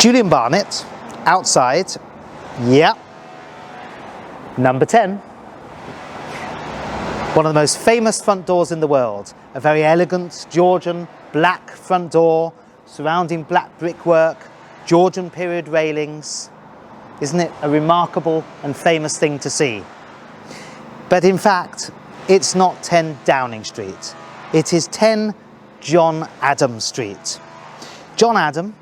Julian Barnett, outside, yeah, number 10. One of the most famous front doors in the world. A very elegant Georgian black front door, surrounding black brickwork, Georgian period railings. Isn't it a remarkable and famous thing to see? But in fact, it's not 10 Downing Street. It is 10 John Adam Street. John Adam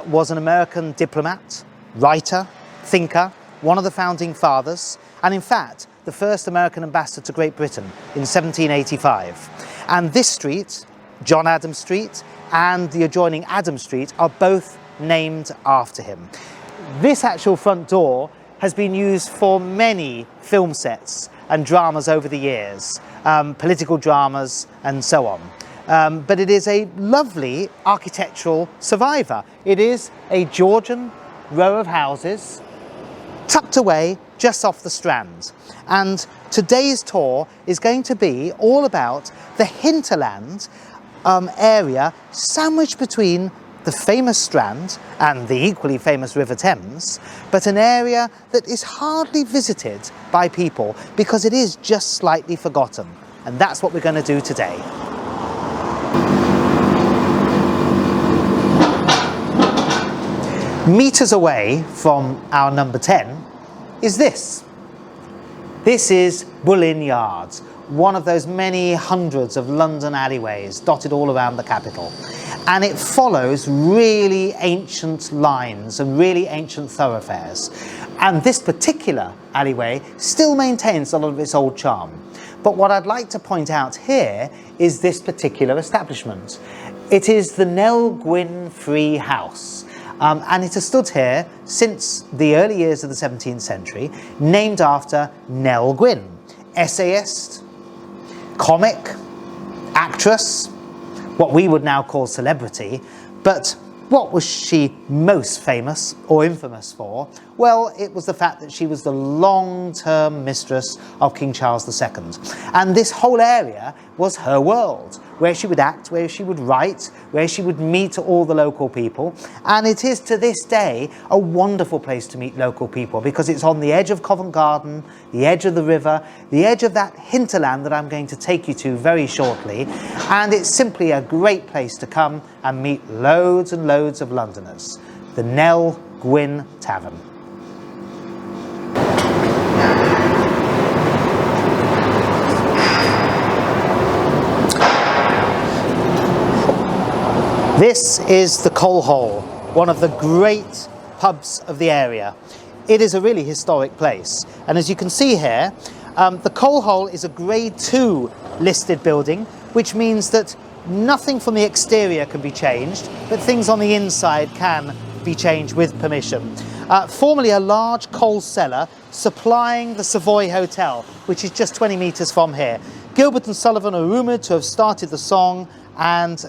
was an American diplomat, writer, thinker, one of the founding fathers, and in fact, the first American ambassador to Great Britain in 1785. And this street, John Adam Street, and the adjoining Adam Street are both named after him. This actual front door has been used for many film sets and dramas over the years, political dramas and so on. But it is a lovely architectural survivor. It is a Georgian row of houses tucked away just off the Strand. And today's tour is going to be all about the hinterland area sandwiched between the famous Strand and the equally famous River Thames, but an area that is hardly visited by people because it is just slightly forgotten. And that's what we're going to do today. Meters away from our number 10 is this. This is Bull Inn Yards, one of those many hundreds of London alleyways dotted all around the capital. And it follows really ancient lines and really ancient thoroughfares. And this particular alleyway still maintains a lot of its old charm. But what I'd like to point out here is this particular establishment. It is the Nell Gwyn Free House. And it has stood here since the early years of the 17th century, named after Nell Gwyn, essayist, comic, actress, what we would now call celebrity. But what was she most famous or infamous for? Well, it was the fact that she was the long-term mistress of King Charles II. And this whole area was her world, where she would act, where she would write, where she would meet all the local people. And it is to this day a wonderful place to meet local people because it's on the edge of Covent Garden, the edge of the river, the edge of that hinterland that I'm going to take you to very shortly. And it's simply a great place to come and meet loads and loads of Londoners. The Nell Gwyn Tavern. This is the Coal Hole, one of the great pubs of the area. It is a really historic place, and as you can see here, the Coal Hole is a Grade 2 listed building, which means that nothing from the exterior can be changed, but things on the inside can be changed with permission. Formerly a large coal cellar supplying the Savoy Hotel, which is just 20 metres from here. Gilbert and Sullivan are rumoured to have started the song and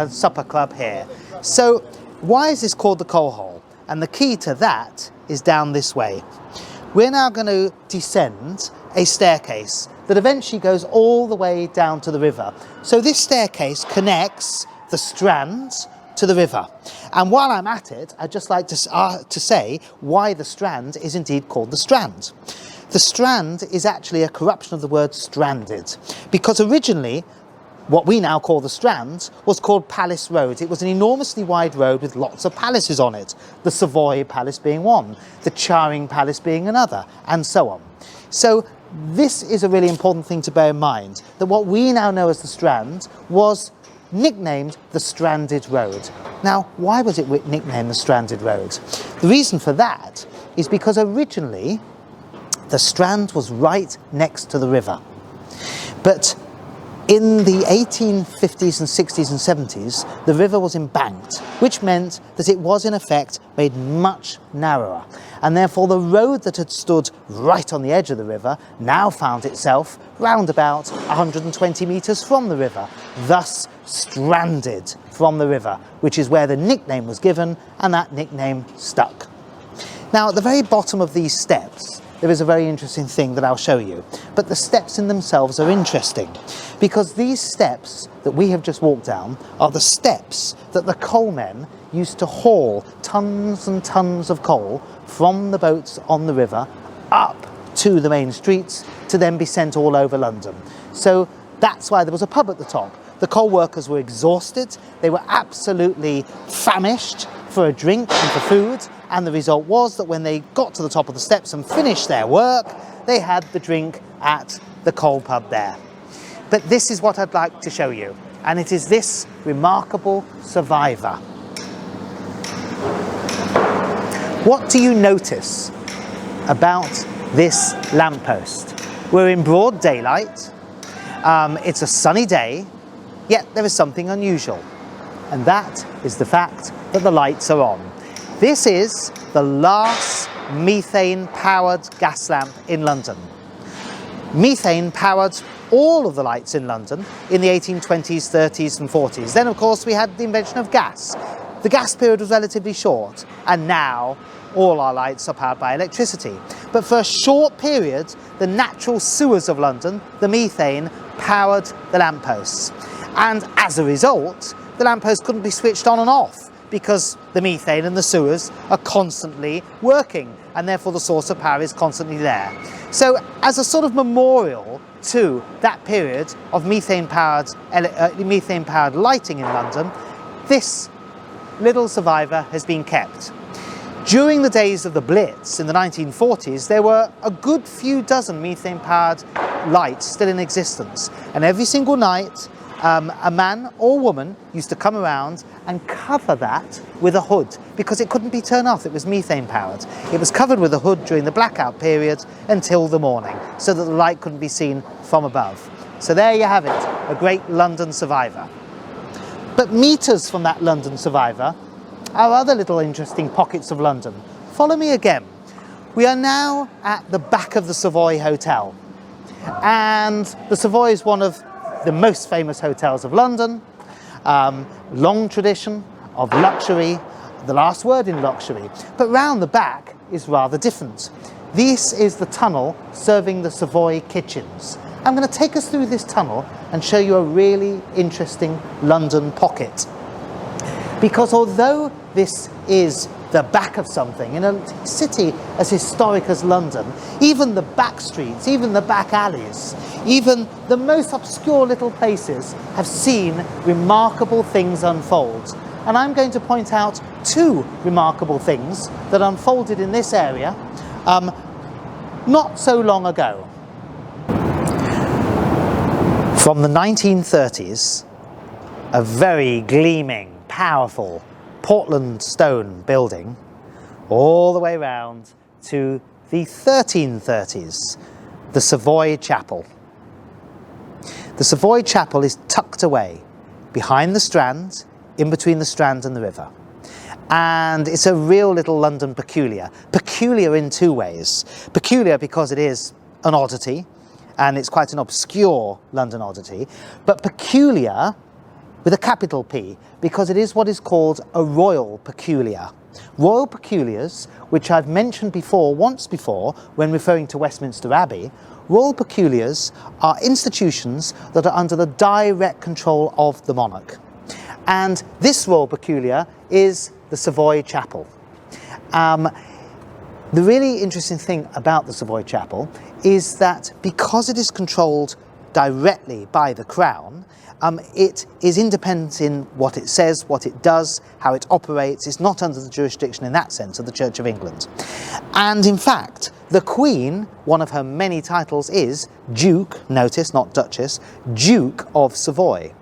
supper club here. So why is this called the Coal Hole? And the key to that is down this way. We're now going to descend a staircase that eventually goes all the way down to the river. So this staircase connects the Strand to the river. And while I'm at it, I'd just like to say why the Strand is indeed called the Strand. The Strand is actually a corruption of the word stranded, because originally what we now call the Strand was called Palace Road. It was an enormously wide road with lots of palaces on it, the Savoy Palace being one, the Charing Palace being another, and so on. So this is a really important thing to bear in mind, that what we now know as the Strand was nicknamed the Stranded Road. Now, why was it nicknamed the Stranded Road? The reason for that is because originally the Strand was right next to the river. But in the 1850s and 60s and 70s, the river was embanked, which meant that it was in effect made much narrower. And therefore the road that had stood right on the edge of the river now found itself round about 120 metres from the river, thus stranded from the river, which is where the nickname was given, and that nickname stuck. Now, at the very bottom of these steps there is a very interesting thing that I'll show you. But the steps in themselves are interesting, because these steps that we have just walked down are the steps that the coalmen used to haul tons and tons of coal from the boats on the river up to the main streets to then be sent all over London. So that's why there was a pub at the top. The coal workers were exhausted, they were absolutely famished for a drink and for food, and the result was that when they got to the top of the steps and finished their work, they had the drink at the coal pub there. But this is what I'd like to show you, and it is this remarkable survivor. What do you notice about this lamppost? We're in broad daylight, it's a sunny day, yet there is something unusual, and that is the fact that the lights are on. This is the last methane-powered gas lamp in London. Methane powered all of the lights in London in the 1820s, 30s and 40s. Then of course we had the invention of gas. The gas period was relatively short, and now all our lights are powered by electricity. But for a short period, the natural sewers of London, the methane, powered the lampposts. And as a result, the lampposts couldn't be switched on and off, because the methane and the sewers are constantly working, and therefore the source of power is constantly there. So as a sort of memorial to that period of methane-powered lighting in London, this little survivor has been kept. During the days of the Blitz in the 1940s, there were a good few dozen methane-powered lights still in existence, and every single night a man or woman used to come around and cover that with a hood, because it couldn't be turned off, it was methane powered. It was covered with a hood during the blackout period until the morning, so that the light couldn't be seen from above. So there you have it, a great London survivor. But meters from that London survivor are other little interesting pockets of London. Follow me again. We are now at the back of the Savoy Hotel, and the Savoy is one of the most famous hotels of London, long tradition of luxury, the last word in luxury. But round the back is rather different. This is the tunnel serving the Savoy kitchens. I'm going to take us through this tunnel and show you a really interesting London pocket. Because although this is the back of something, in a city as historic as London, even the back streets, even the back alleys, even the most obscure little places have seen remarkable things unfold. And I'm going to point out two remarkable things that unfolded in this area not so long ago. From the 1930s, a very gleaming, powerful Portland stone building, all the way round to the 1330s, the Savoy Chapel. The Savoy Chapel is tucked away behind the Strand, in between the Strand and the river. And it's a real little London peculiar. Peculiar in two ways. Peculiar because it is an oddity, and it's quite an obscure London oddity, but peculiar with a capital P, because it is what is called a royal peculiar. Royal peculiars, which I've mentioned before, once before, when referring to Westminster Abbey, royal peculiars are institutions that are under the direct control of the monarch. And this royal peculiar is the Savoy Chapel. The really interesting thing about the Savoy Chapel is that because it is controlled directly by the Crown, it is independent in what it says, what it does, how it operates. It's not under the jurisdiction in that sense of the Church of England. And in fact, the Queen, one of her many titles is Duke, notice, not Duchess, Duke of Savoy.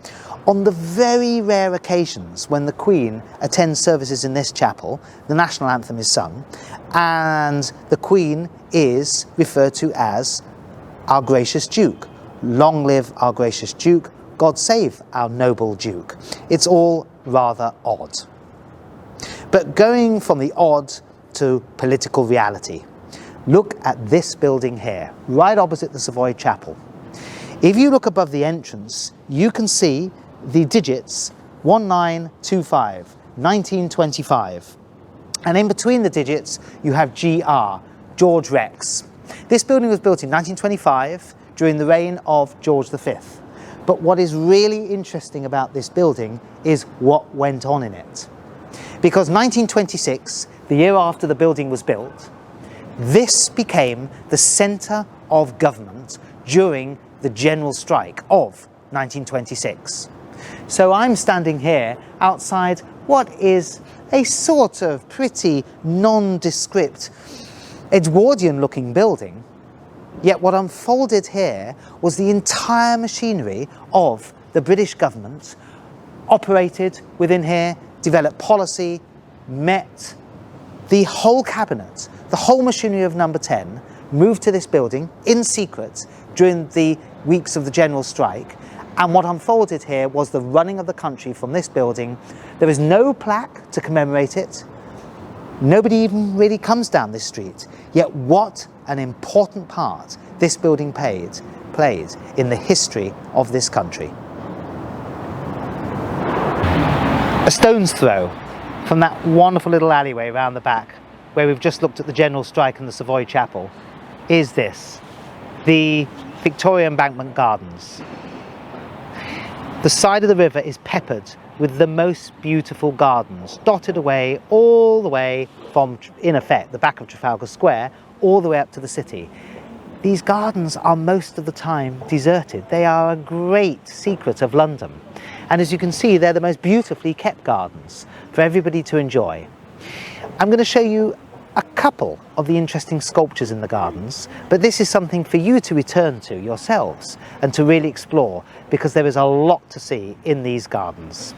On the very rare occasions when the Queen attends services in this chapel, the national anthem is sung, and the Queen is referred to as our gracious Duke. Long live our gracious Duke, God save our noble Duke. It's all rather odd. But going from the odd to political reality, look at this building here, right opposite the Savoy Chapel. If you look above the entrance, you can see the digits 1925, 1925. And in between the digits, you have GR, George Rex. This building was built in 1925 during the reign of George V. But what is really interesting about this building is what went on in it. Because 1926, the year after the building was built, this became the centre of government during the general strike of 1926. So I'm standing here outside what is a sort of pretty nondescript Edwardian looking building, yet what unfolded here was the entire machinery of the British government operated within here, developed policy, met the whole cabinet, the whole machinery of Number 10 moved to this building in secret during the weeks of the general strike. And what unfolded here was the running of the country from this building. There is no plaque to commemorate it. Nobody even really comes down this street. Yet what an important part this building played in the history of this country. A stone's throw from that wonderful little alleyway around the back where we've just looked at the general strike and the Savoy Chapel is this, the Victoria Embankment Gardens. The side of the river is peppered with the most beautiful gardens, dotted away all the way from, in effect, the back of Trafalgar Square, all the way up to the city. These gardens are most of the time deserted. They are a great secret of London. And as you can see, they're the most beautifully kept gardens for everybody to enjoy. I'm going to show you a couple of the interesting sculptures in the gardens, but this is something for you to return to yourselves and to really explore, because there is a lot to see in these gardens.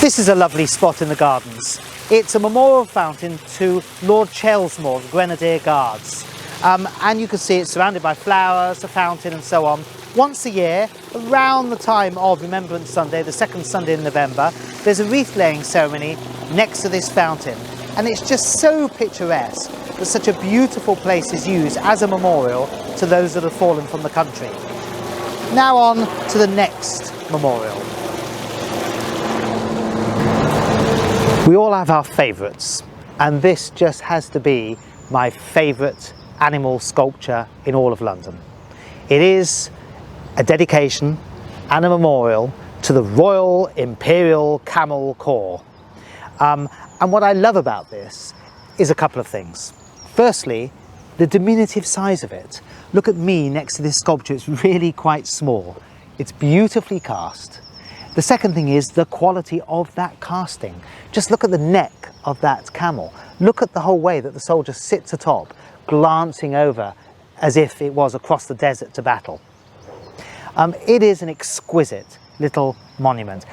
This is a lovely spot in the gardens. It's a memorial fountain to Lord Chelmsford of Grenadier Guards. And you can see it's surrounded by flowers, a fountain and so on. Once a year, around the time of Remembrance Sunday, the second Sunday in November, there's a wreath laying ceremony next to this fountain. And it's just so picturesque that such a beautiful place is used as a memorial to those that have fallen from the country. Now on to the next memorial. We all have our favourites, and this just has to be my favourite animal sculpture in all of London. It is a dedication and a memorial to the Royal Imperial Camel Corps. And what I love about this is a couple of things. Firstly, the diminutive size of it. Look at me next to this sculpture, it's really quite small. It's beautifully cast. The second thing is the quality of that casting. Just look at the neck of that camel. Look at the whole way that the soldier sits atop, glancing over as if it was across the desert to battle. It is an exquisite little monument,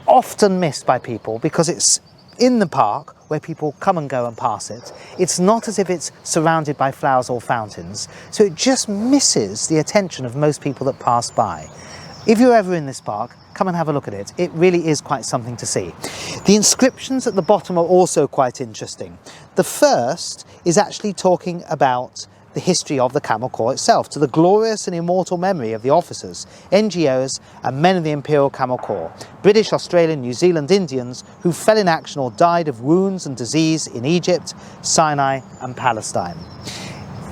often missed by people because it's in the park where people come and go and pass it. It's not as if it's surrounded by flowers or fountains, so it just misses the attention of most people that pass by. If you're ever in this park, come and have a look at it. It really is quite something to see. The inscriptions at the bottom are also quite interesting. The first is actually talking about the history of the Camel Corps itself, to the glorious and immortal memory of the officers, NGOs and men of the Imperial Camel Corps, British, Australian, New Zealand Indians who fell in action or died of wounds and disease in Egypt, Sinai and Palestine.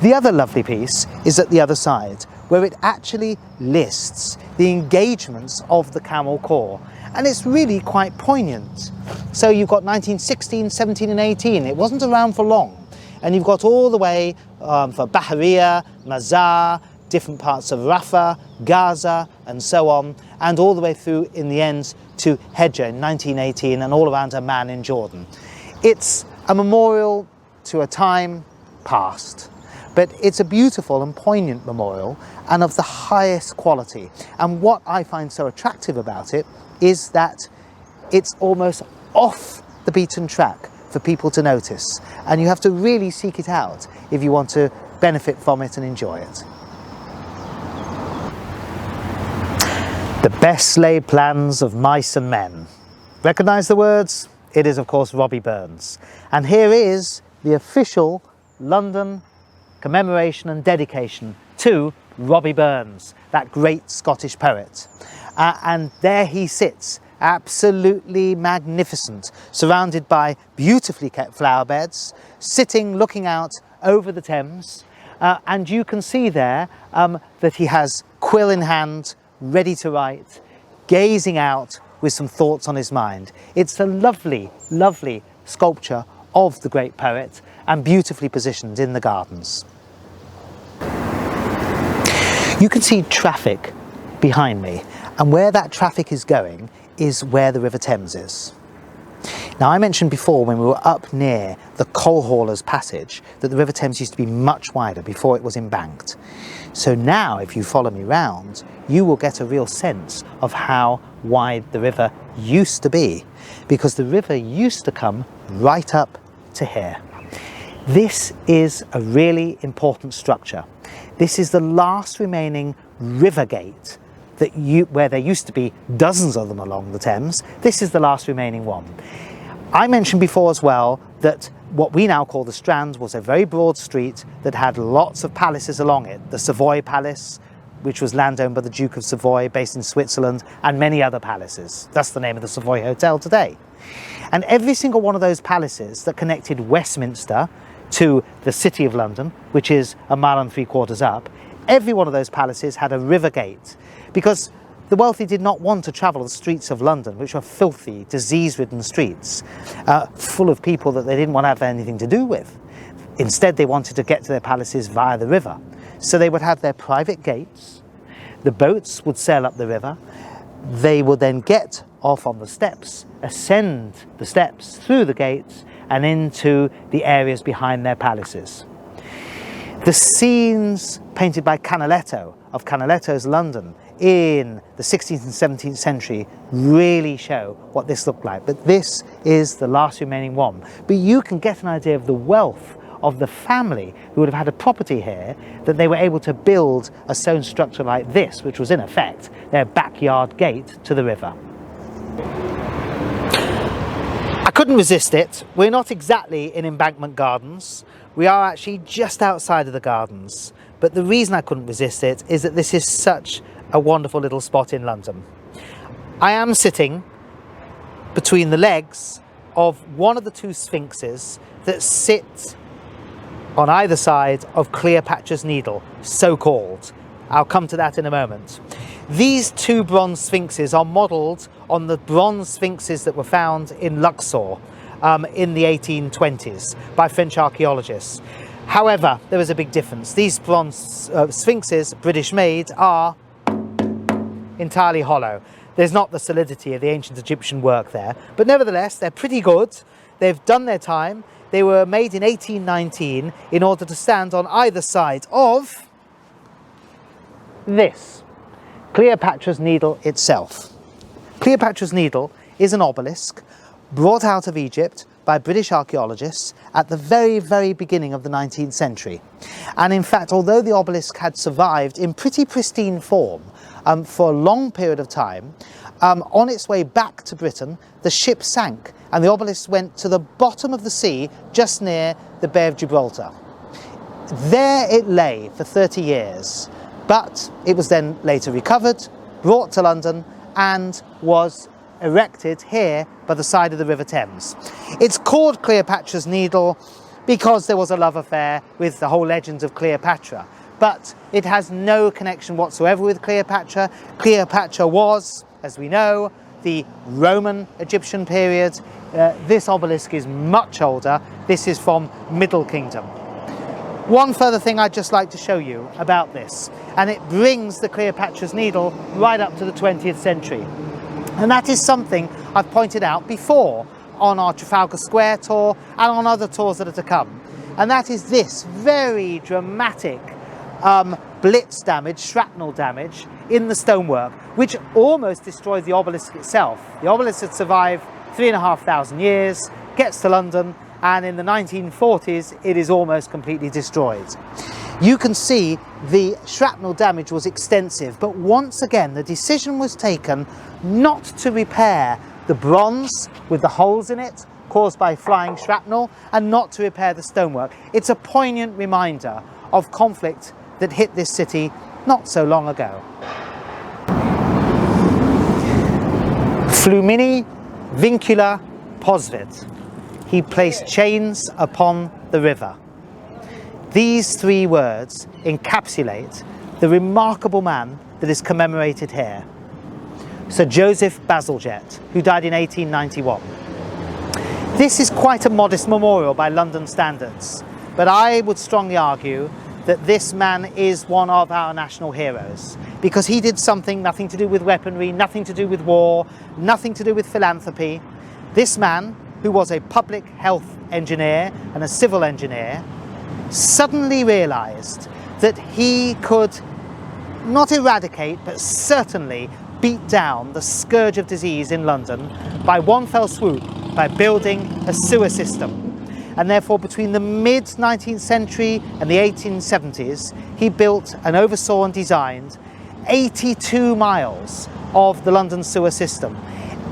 The other lovely piece is at the other side, where it actually lists the engagements of the Camel Corps, and it's really quite poignant. So you've got 1916, 17 and 18, it wasn't around for long. And you've got all the way for Bahariya, Mazar, different parts of Rafah, Gaza, and so on, and all the way through in the end to Hejja in 1918 and all around Amman in Jordan. It's a memorial to a time past, but it's a beautiful and poignant memorial and of the highest quality. And what I find so attractive about it is that it's almost off the beaten track for people to notice, and you have to really seek it out if you want to benefit from it and enjoy it. The best laid plans of mice and men. Recognise the words? It is of course Robbie Burns. And here is the official London commemoration and dedication to Robbie Burns, that great Scottish poet. And there he sits absolutely magnificent, surrounded by beautifully kept flower beds, sitting looking out over the Thames, and you can see there that he has quill in hand, ready to write, gazing out with some thoughts on his mind. It's a lovely, lovely sculpture of the great poet and beautifully positioned in the gardens. You can see traffic behind me, and where that traffic is going is where the River Thames is. Now, I mentioned before when we were up near the coal haulers passage that the River Thames used to be much wider before it was embanked. So now, if you follow me round, you will get a real sense of how wide the river used to be, because the river used to come right up to here. This is a really important structure. This is the last remaining river gate where there used to be dozens of them along the Thames. This is the last remaining one. I mentioned before as well that what we now call the Strand was a very broad street that had lots of palaces along it. The Savoy Palace, which was land owned by the Duke of Savoy, based in Switzerland, and many other palaces. That's the name of the Savoy Hotel today. And every single one of those palaces that connected Westminster to the City of London, which is 1.75 miles up, every one of those palaces had a river gate, because the wealthy did not want to travel the streets of London, which were filthy, disease-ridden streets, full of people that they didn't want to have anything to do with. Instead, they wanted to get to their palaces via the river. So they would have their private gates, the boats would sail up the river, they would then get off on the steps, ascend the steps through the gates and into the areas behind their palaces. The scenes painted by Canaletto of Canaletto's London in the 16th and 17th century really show what this looked like. But this is the last remaining one. But you can get an idea of the wealth of the family who would have had a property here, that they were able to build a stone structure like this, which was in effect their backyard gate to the river. I couldn't resist it. We're not exactly in Embankment Gardens. We are actually just outside of the gardens. But the reason I couldn't resist it is that this is such a wonderful little spot in London. I am sitting between the legs of one of the two sphinxes that sit on either side of Cleopatra's Needle, so called. I'll come to that in a moment. These two bronze sphinxes are modelled on the bronze sphinxes that were found in Luxor in the 1820s by French archaeologists. However, there is a big difference. These bronze sphinxes, British made, are entirely hollow. There's not the solidity of the ancient Egyptian work there, but nevertheless they're pretty good. They've done their time. They were made in 1819 in order to stand on either side of this, Cleopatra's Needle itself. Cleopatra's Needle is an obelisk brought out of Egypt by British archaeologists at the very, very beginning of the 19th century. And in fact, although the obelisk had survived in pretty pristine form for a long period of time, on its way back to Britain, the ship sank and the obelisk went to the bottom of the sea just near the Bay of Gibraltar. There it lay for 30 years, but it was then later recovered, brought to London and was erected here by the side of the River Thames. It's called Cleopatra's Needle because there was a love affair with the whole legend of Cleopatra, but it has no connection whatsoever with Cleopatra. Cleopatra was, as we know, the Roman Egyptian period. This obelisk is much older. This is from Middle Kingdom. One further thing I'd just like to show you about this, and it brings the Cleopatra's Needle right up to the 20th century. And that is something I've pointed out before on our Trafalgar Square tour and on other tours that are to come. And that is this very dramatic blitz damage, shrapnel damage in the stonework, which almost destroyed the obelisk itself. The obelisk had survived 3,500 years, gets to London, and in the 1940s it is almost completely destroyed. You can see the shrapnel damage was extensive, but once again the decision was taken not to repair the bronze with the holes in it caused by flying shrapnel and not to repair the stonework. It's a poignant reminder of conflict that hit this city not so long ago. Flumini vincula posvit. He placed chains upon the river. These three words encapsulate the remarkable man that is commemorated here, Sir Joseph Bazalgette, who died in 1891. This is quite a modest memorial by London standards, but I would strongly argue that this man is one of our national heroes, because he did something nothing to do with weaponry, nothing to do with war, nothing to do with philanthropy. This man, who was a public health engineer and a civil engineer, suddenly realised that he could not eradicate, but certainly beat down the scourge of disease in London by one fell swoop, by building a sewer system. And therefore, between the mid-19th century and the 1870s, he built and oversaw and designed 82 miles of the London sewer system.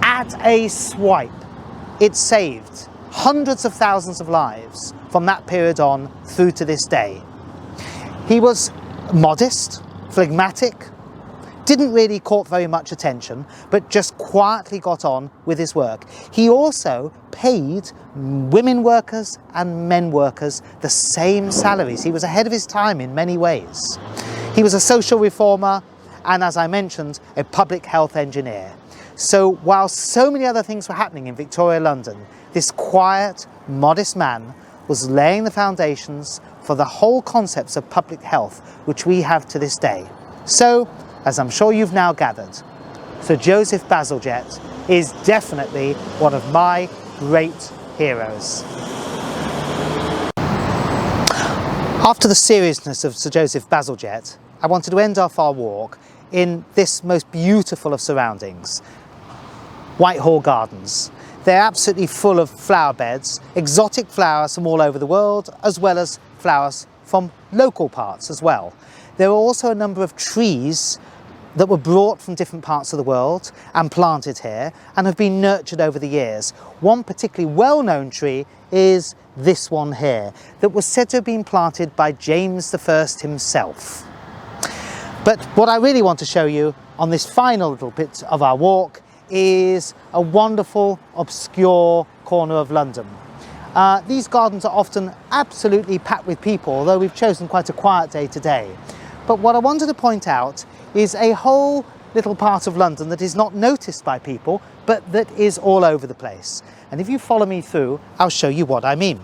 At a swipe, it saved hundreds of thousands of lives from that period on through to this day. He was modest, phlegmatic, didn't really court very much attention, but just quietly got on with his work. He also paid women workers and men workers the same salaries. He was ahead of his time in many ways. He was a social reformer and, as I mentioned, a public health engineer. So while so many other things were happening in Victoria, London, this quiet, modest man was laying the foundations for the whole concepts of public health which we have to this day. So, as I'm sure you've now gathered, Sir Joseph Bazalgette is definitely one of my great heroes. After the seriousness of Sir Joseph Bazalgette, I wanted to end off our walk in this most beautiful of surroundings, Whitehall Gardens. They're absolutely full of flower beds, exotic flowers from all over the world, as well as flowers from local parts as well. There are also a number of trees that were brought from different parts of the world and planted here and have been nurtured over the years. One particularly well-known tree is this one here, that was said to have been planted by James I himself. But what I really want to show you on this final little bit of our walk is a wonderful, obscure corner of London. These gardens are often absolutely packed with people, although we've chosen quite a quiet day today. But what I wanted to point out is a whole little part of London that is not noticed by people, but that is all over the place. And if you follow me through, I'll show you what I mean.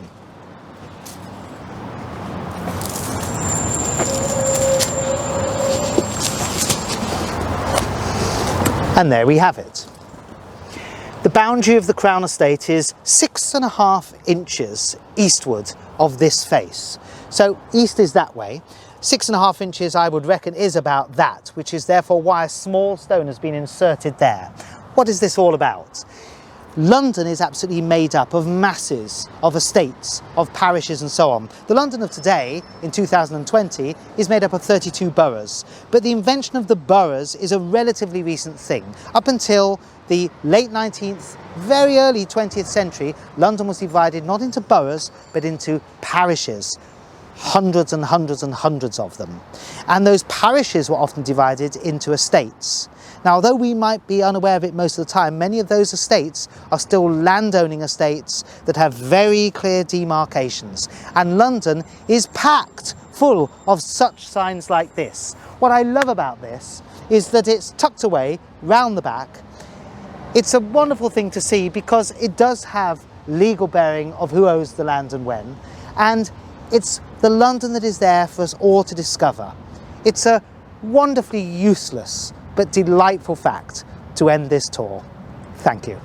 And there we have it. The boundary of the Crown Estate is 6.5 inches eastward of this face. So east is that way. 6.5 inches, I would reckon, is about that, which is therefore why a small stone has been inserted there. What is this all about? London is absolutely made up of masses of estates, of parishes and so on. The London of today, in 2020, is made up of 32 boroughs. But the invention of the boroughs is a relatively recent thing. Up until the late 19th, very early 20th century, London was divided not into boroughs, but into parishes. Hundreds and hundreds and hundreds of them. And those parishes were often divided into estates. Now, although we might be unaware of it most of the time, many of those estates are still landowning estates that have very clear demarcations. And London is packed full of such signs like this. What I love about this is that it's tucked away round the back. It's a wonderful thing to see because it does have legal bearing of who owes the land and when. And it's the London that is there for us all to discover. It's a wonderfully useless but delightful fact to end this tour. Thank you.